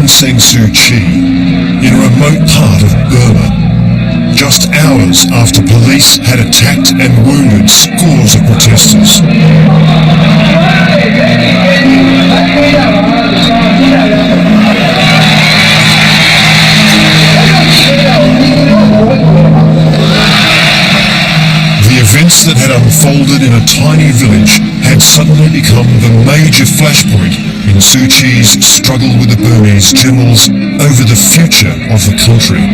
Suu Kyi in a remote part of Burma, just hours after police had attacked and wounded scores of protesters. The events that had unfolded in a tiny village had suddenly become the major flashpoint in Suu Kyi's struggle with the Burmese generals over the future of the country.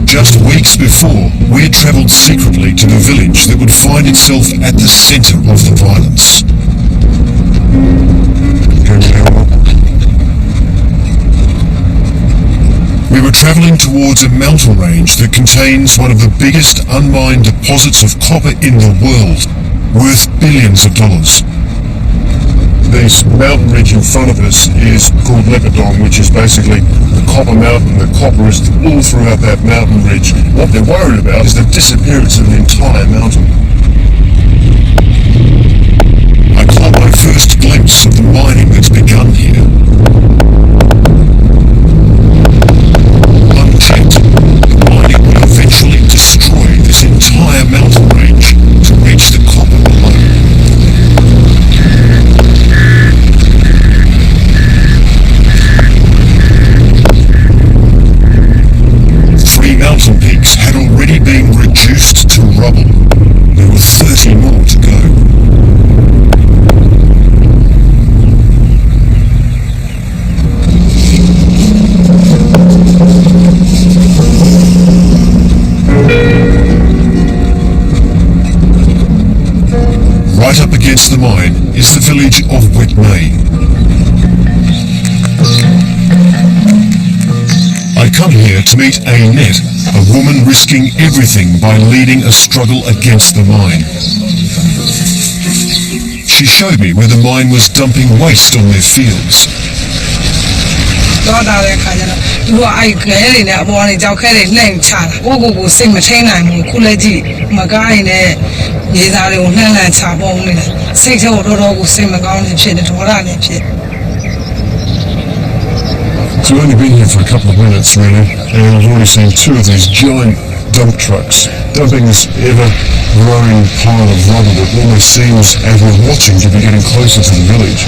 Just weeks before, we had travelled secretly to the village that would find itself at the centre of the violence. We were travelling towards a mountain range that contains one of the biggest unmined deposits of copper in the world, worth billions of dollars. This mountain ridge in front of us is called Lepidong, which is basically the copper mountain. The copper is all throughout that mountain ridge. What they're worried about is the disappearance of the entire mountain. I caught my first glimpse of the mining that's begun here. Unchecked, the mining will eventually destroy this entire mountain range to reach the copper below. Three mountain peaks had already been reduced to rubble. There were 30 more to go. Right up against the mine is the village of Whitmay. I come here to meet Annette, a woman risking everything by leading a struggle against the mine. She showed me where the mine was dumping waste on their fields. So we've only been here for a couple of minutes really, and I've already seen two of these giant dump trucks dumping this ever-growing pile of rubble that almost seems, as we're watching, to be getting closer to the village.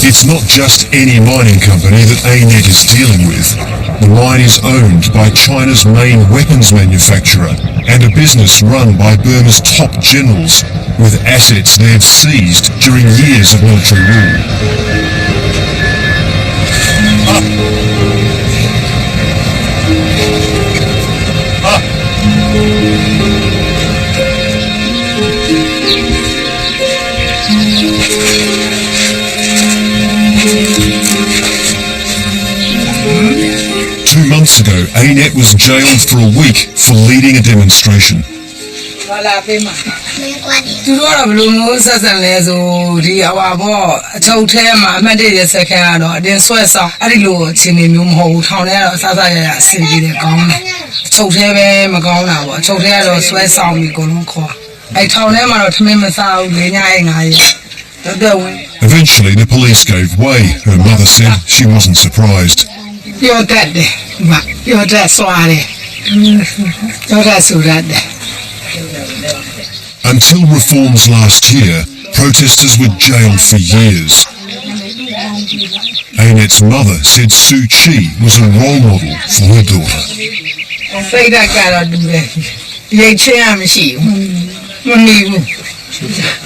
It's not just any mining company that Annette is dealing with. The mine is owned by China's main weapons manufacturer and a business run by Burma's top generals, with assets they've seized during years of military rule. 2 months ago, Annette was jailed for a week for leading a demonstration. Eventually, the police gave way. Her mother said she wasn't surprised. You're dead. You're dead, sorry. You're dead, so dead. Until reforms last year, protesters were jailed for years. Annette's mother said Suu Kyi was a role model for her daughter. Say that guy do that.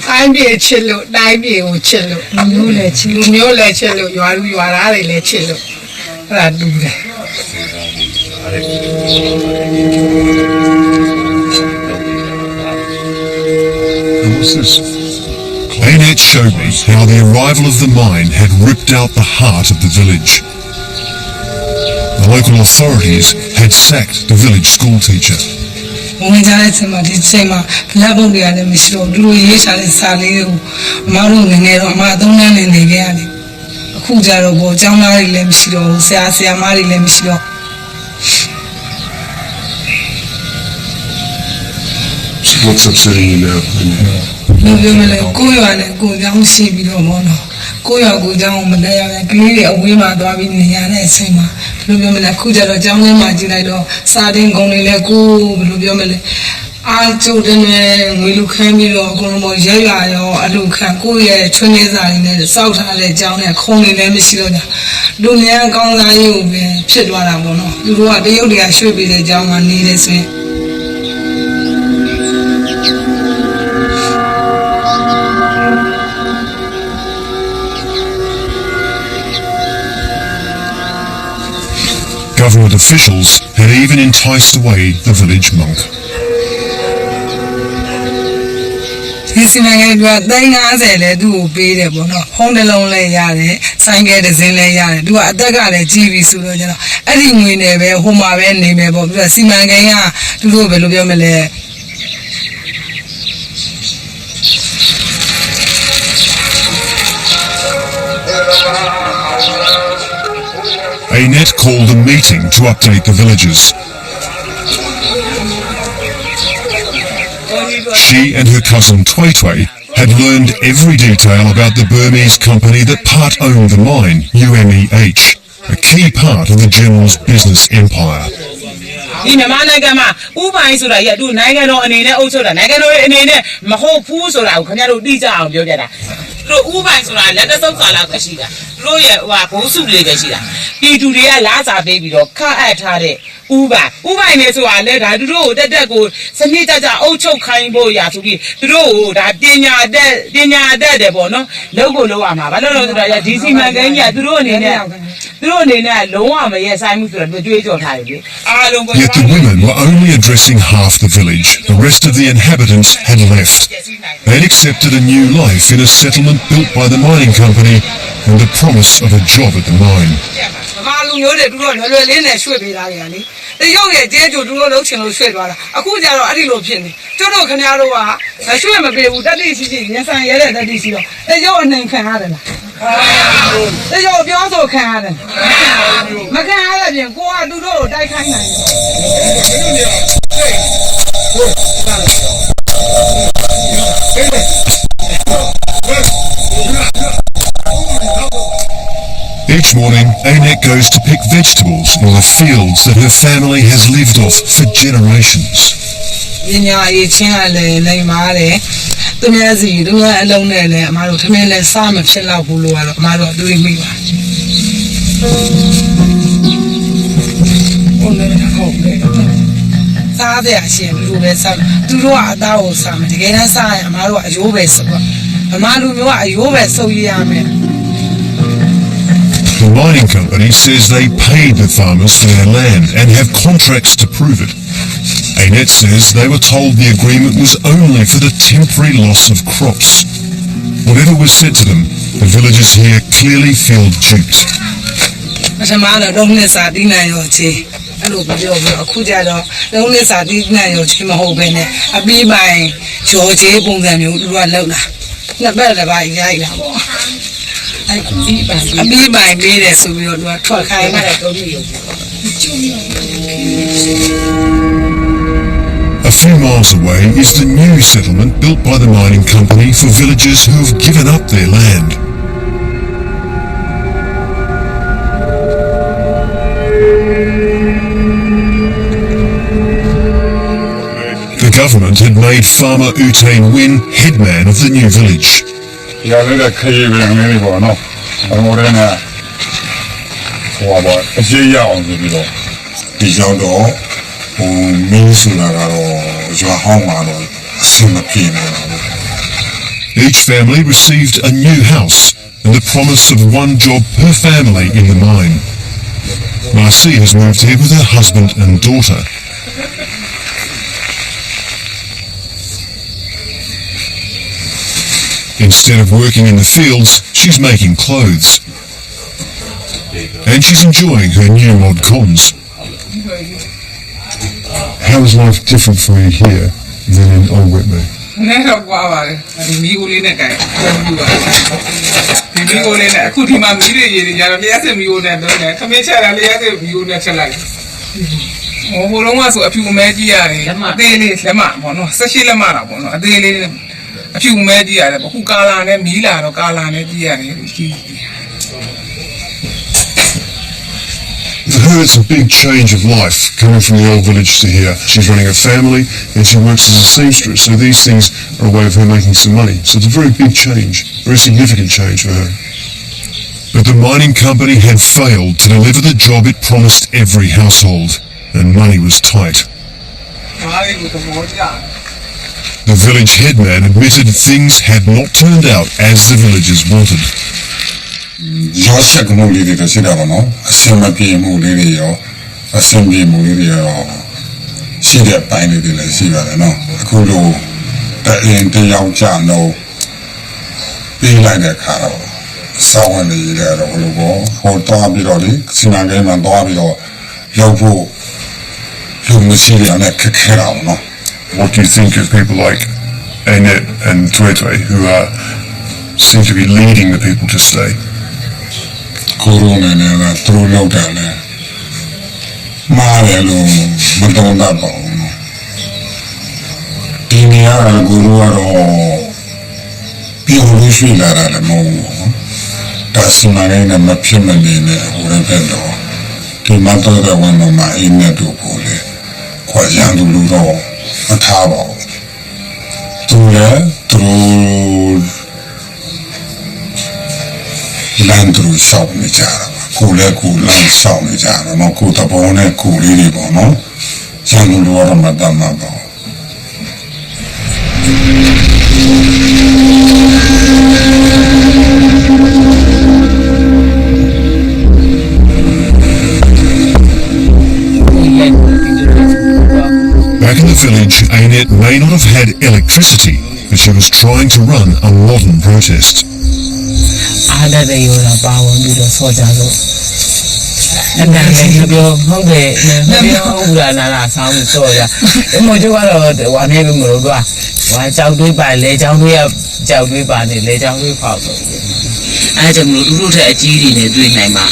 I'm a cello, I be a cello. You let cello, you are a cello. I do that. What's this? Annette showed me how the arrival of the mine had ripped out the heart of the village. The local authorities had sacked the village school teacher. What's upsetting you now? Lubimele, Goyane, go down, see me no more. Goya go down, Malaya, Glee, a woman, Davinia, Sima. Lubimele, Kuja, Jamie, Majinado, Sardin, Gonile, go, Lubimele. Our children will look at me or Gomo Jaya or Aluka, Goya, Tuneza in the South Island, down at Coney, Lemisiona. Dunia Gonga, you, Chidwana, you are the only I should be the German needed. Government officials had even enticed away the village monk. This is a good thing as I do be the bono. Home alone lay yard, sign get a zin lay yard, do a dagger TV solution. I didn't win ever, whom I ran name about the Simangaya to do a Lubimele. Annette called a meeting to update the villagers. She and her cousin Tway Tway had learned every detail about the Burmese company that part-owned the mine, UMEH, a key part of the general's business empire. Uba in so I let her do that go. Sanita Ocho Kaimbo Yatubi, do that Dinya Debono, Logo Loama, I don't know that I did see Magania, drone in there, Loama, yes, I'm with the Jewish or highway. Yet the women were only addressing half the village. The rest of the inhabitants had left. They'd accepted a new life in a settlement built by the mining company and the promise of a job at the mine. The young dead to do no shade. A good Adilopin. Toto Canaro, I should have a baby that is yes, I hear that is the your name Canada. The your also Canada. Macan, go out to do that kind Each morning, Annette goes to pick vegetables in the fields that her family has lived off for generations. The mining company says they paid the farmers for their land and have contracts to prove it. Annette says they were told the agreement was only for the temporary loss of crops. Whatever was said to them, the villagers here clearly feel duped. A few miles away is the new settlement built by the mining company for villagers who have given up their land. The government had made farmer Utain Win headman of the new village. Each family received a new house and the promise of one job per family in the mine. Marcy has moved here with her husband and daughter. Instead of working in the fields, she's making clothes. And she's enjoying her new mod cons. How is life different for you here than in Old Whitby? အဖြူမဲကြည့်ရတယ်အခုကာလာနဲ့မီးလာတော့ကာလာနဲ့ကြည့်ရတယ်ရှိ For her, it's a big change of life, coming from the old village to here. She's running a family and she works as a seamstress, so these things are a way of her making some money. So it's a very big change, very significant change for her. But the mining company had failed to deliver the job it promised every household, and money was tight. The village headman admitted things had not turned out as the villagers wanted. ရောချက်မှုလေးတွေရှိတာပေါ့နော်အစင်မပြေမှုလေးတွေရောအစင်ပြေမှုလေးတွေရောရှိတဲ့ပိုင်းလေးတွေလည်းရှိပါတယ်နော်အခုလိုတရင်တယောက်ကြတော့ပြီးလိုက်တဲ့ခါတော့စောင်းဝင်နေရတော့ဘလို့ပေါ့ဟိုတော့ပြီးတော့လေစီမံကိန်းမှာတော့ပြီးတော့ရောက်ဖို့လူမရှိရတဲ့ခက်ခဲတာပေါ့နော် What do you think of people like Annette and Twetwe who seem to be leading the people to stay? Corona nella trulogale male lo madonna bono Inia guru aro più sui la mo tasmane na mapimane ne urevelo ti mato da wano ma inne do pole kwa yandu lu ro matha ba tu le tru Landru shop ni jara ko le ko land shop ni jara no ko ta bo ne ko li ni bo no jang lu ro ma da ma bo Back in the village, Annette may not have had electricity, but she was trying to run a modern protest. Ada de yora bawo bido soja so. Nanda le biyo hongge ne biyo ura na la saung soja. Mo jo wa ro wa ne bi mo ro dwa. Wa chao dui ba le chao dui ya chao dui ba ne le chao dui phao so. အဲကြောင့်မလို့လူတို့ထက်အကြီးတွေနဲ့တွေ့နိုင်မှာ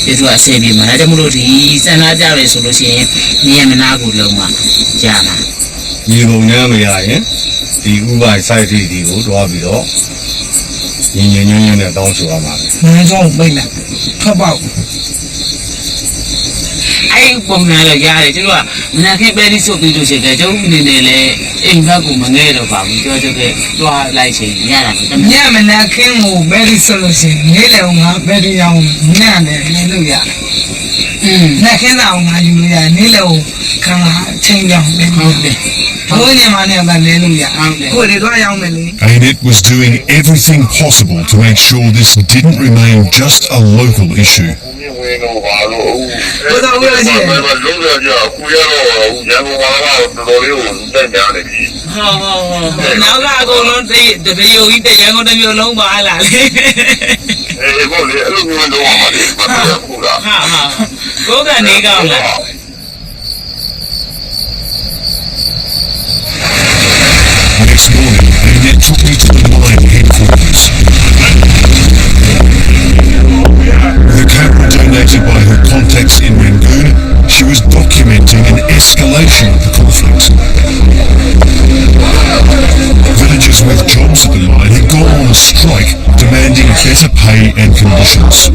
ဒီလိုအဆင်ပြေမှာဒါကြောင့်မလို့ဒီစံနာကြရဆိုလို့ရှိရင်နေရမနာကိုလုံးမှာကြာမှာ မြေပုံညမ်းမရရင်ဒီဥပိုင် site တွေကိုတွားပြီးတော့ညင်နဲ့တောင်းဆိုရမှာပဲ ငန်းဆောင်ပိတ်လိုက်ထွက်ပေါက် အဲ့ပုံစံတော့ရတယ်ကျတို့ကမနာခင်ပဲဒီစုပ်ပြီးလို့ရှိတယ်ကျုပ်အနေနဲ့လည်းအိမ်ဘက်ကိုမငဲတော့ပါဘူးပြောချက်ကတွားလိုက်ချိန်ရတာပဲ ညမနာခင်းကိုဘယ်လိုဆိုလို့ရှိရင်နေလေငါဘယ်လိုအောင်ညနဲ့နေလို့ရတယ်နှက်ခင်းအောင်ငါယူလို့ရနေလေခံလာချင်းကြောင်နေဟုတ်တယ်ဘိုးညမနဲ့ကလဲလို့ရကိုတွေတော့ရောက်မယ်လေ Annette was doing everything possible to make sure this didn't remain just a local issue. ဘုရားဝေးရှိတယ် လုံးရကြအခုရတော့ရန်ကုန်မှာတော့တော်တော်လေးကိုတက်ကြနေပြီ နောက်ကအကုန်လုံးတပည့်ကြီးတရန်ကုန်တစ်မျိုးလုံးပါလာလေ အေးဘောလေအဲ့လိုမျိုးလုံးအောင်ပါလေမပြတ်ဘူးလား ကိုယ်ကနေကောင်းလား Next morning, Annette took me to the mine headquarters. With a camera donated by her contacts in Rangoon, she was documenting an escalation of the conflict. Villagers with jobs at the mine had gone on a strike, demanding better pay and conditions.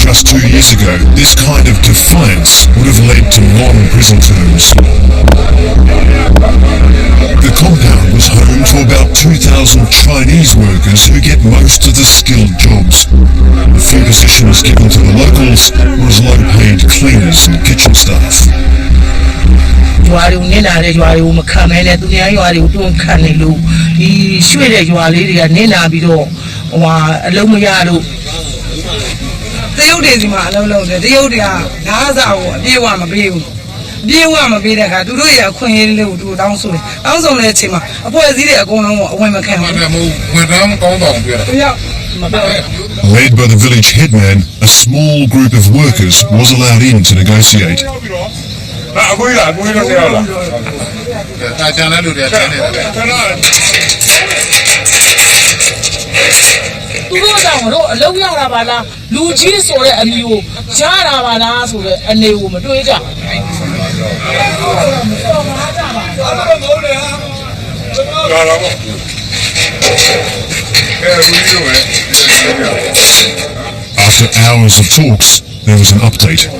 Just 2 years ago, this kind of defiance would have led to long prison terms. The compound was home to about 2,000 Chinese workers who get most of the skilled jobs. A few positions given to the locals were as low-paid cleaners and kitchen staff. ရွာတွေနေတာတဲ့ရွာတွေကိုမခံမဲနဲ့သူများရွာတွေကိုတွန်းခံနေလို့ဒီရွှေ့တဲ့ရွာလေးတွေကနေတာပြီးတော့ဟိုဟာအလုံးမရလို့ တရုတ်တွေဒီမှာအလုံးလုံးတယ်တရုတ်တွေကဓာတ်စာကိုအပြည့်အဝမပေးဘူးပြေးဝမပေးတဲ့အခါသူတို့ရအခွင့်အရေးလေးကိုသူတောင်းဆိုတယ်တောင်းဆိုတဲ့အချိန်မှာအဖွဲ့အစည်းတွေအကုန်လုံးကအဝင်မခံဘူး ဝန်ထမ်းကောင်းဆောင်ပြရ တယောက်မပြော Led by the village headman, a small group of workers was allowed in to negotiate. အကွေးလားတယောက်လားတာချန်တဲ့လူတွေချန်နေတယ် သူတို့ကြောင့်တို့အလုံးရတာပါလားလူကြီးဆိုတဲ့အမျိုးကိုရတာပါလားဆိုတဲ့အနေကိုမတွေးကြ After hours of talks, there was an update.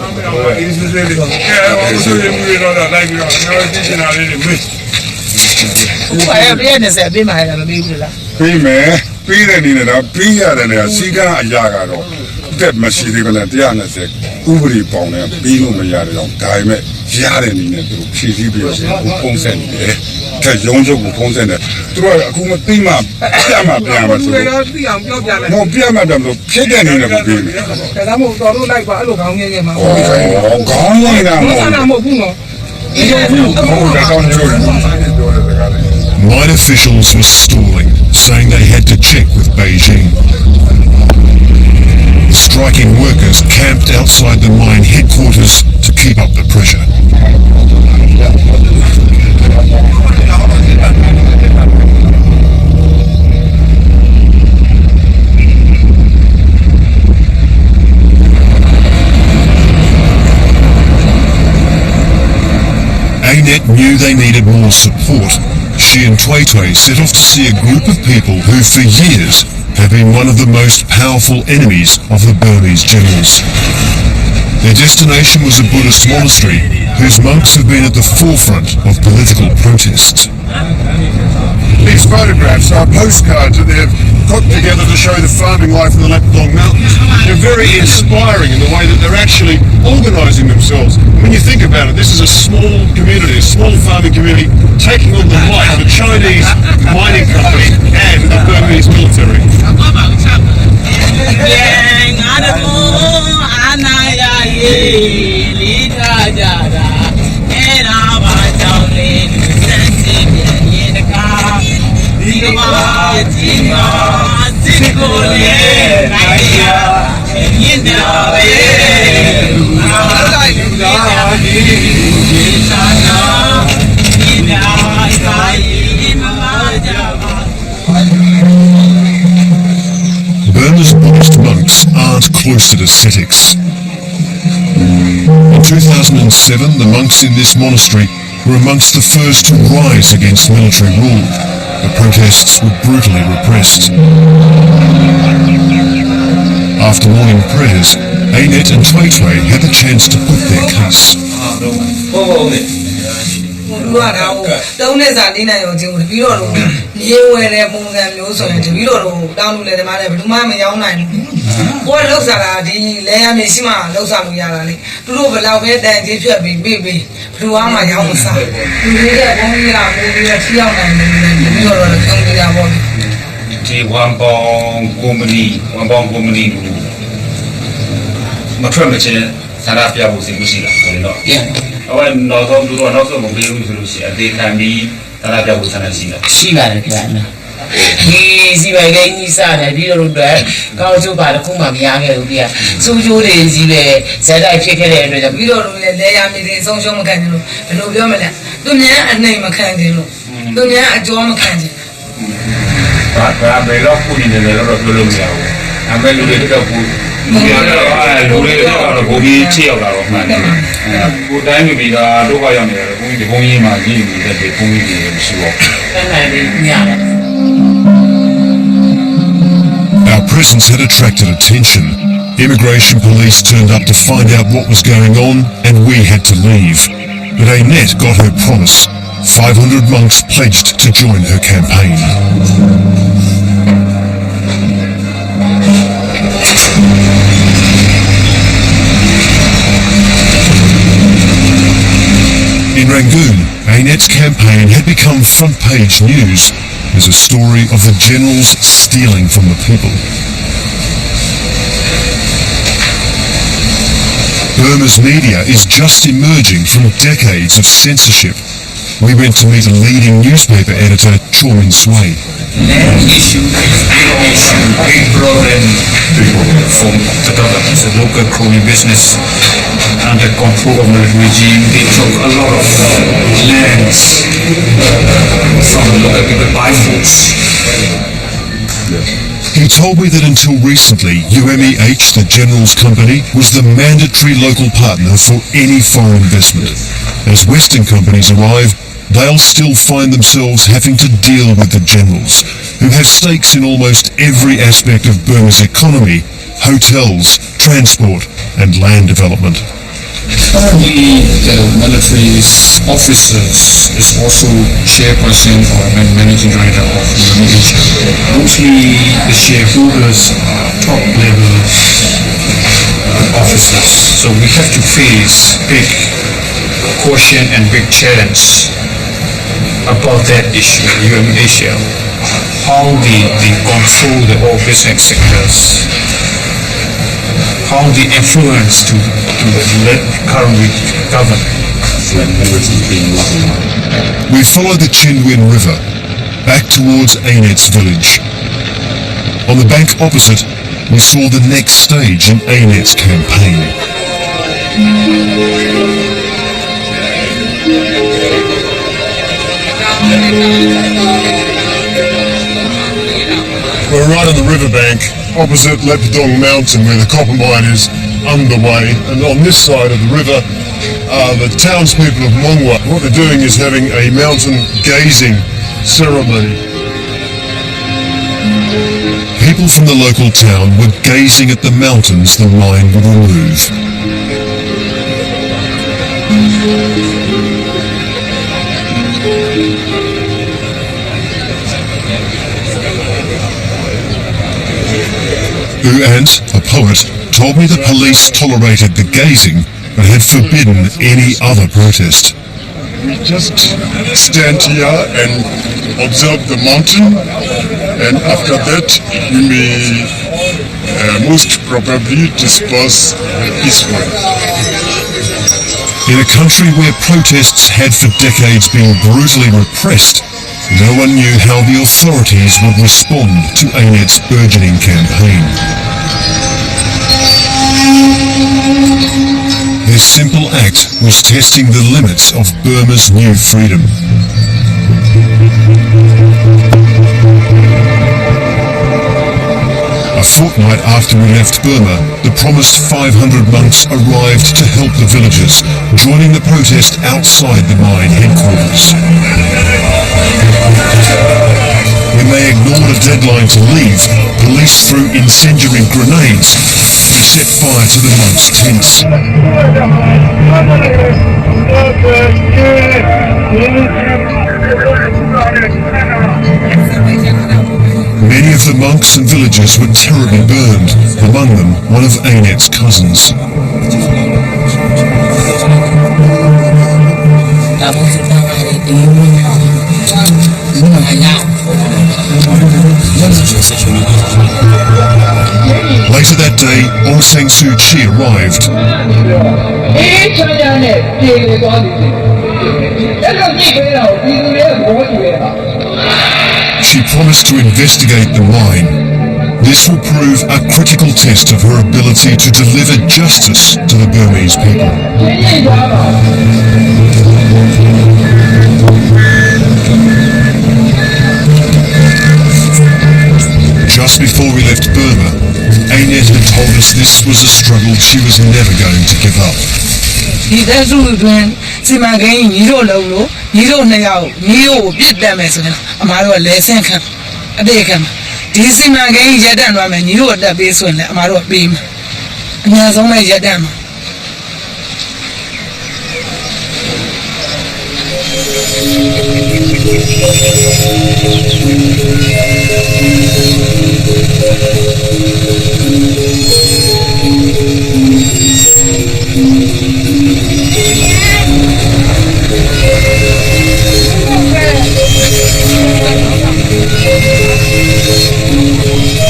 Mine officials were stalling, saying they had to check with Beijing. The striking workers camped outside the mine headquarters to keep up the pressure. ANET knew they needed more support. She and Tway set off to see a group of people who for years have been one of the most powerful enemies of the Burmese generals. Their destination was a Buddhist monastery whose monks have been at the forefront of political protests. These photographs are postcards that they've put together to show the farming life in the Lapdong Mountains. They're very inspiring in the way that they're actually organising themselves. When you think about it, this is a small community, a small farming community, taking on the life of a Chinese mining company and the Burmese military. Burma's Buddhist monks aren't cloistered ascetics. In 2007, the monks in this monastery were amongst the first to rise against military rule. The protests were brutally repressed. After morning prayers, ANET and Tway had the chance to put their case. Our presence had attracted attention. Immigration police turned up to find out what was going on, and we had to leave. But ANET got her promise. 500 monks pledged to join her campaign. In Rangoon, ANET's campaign had become front-page news as a story of the generals stealing from the people. Burma's media is just emerging from decades of censorship. We went to meet a leading newspaper editor, Chormin Sway. Land issue is big problem from the government. It's a local crony business under control of the regime. They took a lot of lands from the local people by force. He told me that until recently, UMEH, the General's Company, was the mandatory local partner for any foreign investment. As Western companies arrive, they'll still find themselves having to deal with the generals, who have stakes in almost every aspect of Burma's economy, hotels, transport and land development. Currently, the military's officers is also chairperson or managing director of Burma Asia. Mostly the shareholders are top level officers. So we have to face big question and big challenge about that issue, UM Asia. How they control the all business sectors. How they influence to the current government. We follow the Chindwin River back towards Ainet's village. On the bank opposite, we saw the next stage in Ainet's campaign. We're right on the riverbank, opposite Lepdong Mountain, where the copper mine is underway. And on this side of the river are the townspeople of Mongwa. What they're doing is having a mountain gazing ceremony. People from the local town were gazing at the mountains the mine would remove. Ant, a poet, told me the police tolerated the gazing but had forbidden any other protest. We just stand here and observe the mountain, and after that we may most probably disperse peacefully. In a country where protests had for decades been brutally repressed, no one knew how the authorities would respond to Ainet's burgeoning campaign. Their simple act was testing the limits of Burma's new freedom. A fortnight after we left Burma, the promised 500 monks arrived to help the villagers, joining the protest outside the mine headquarters. When they ignored a deadline to leave, police threw incendiary grenades and set fire to the monks' tents. Many of the monks and villagers were terribly burned, among them one of Ainet's cousins. Later that day, Aung San Suu Kyi arrived. She promised to investigate the mine. This will prove a critical test of her ability to deliver justice to the Burmese people. Just before we left Burma, Ainet had told us this was a struggle she was never going to give up.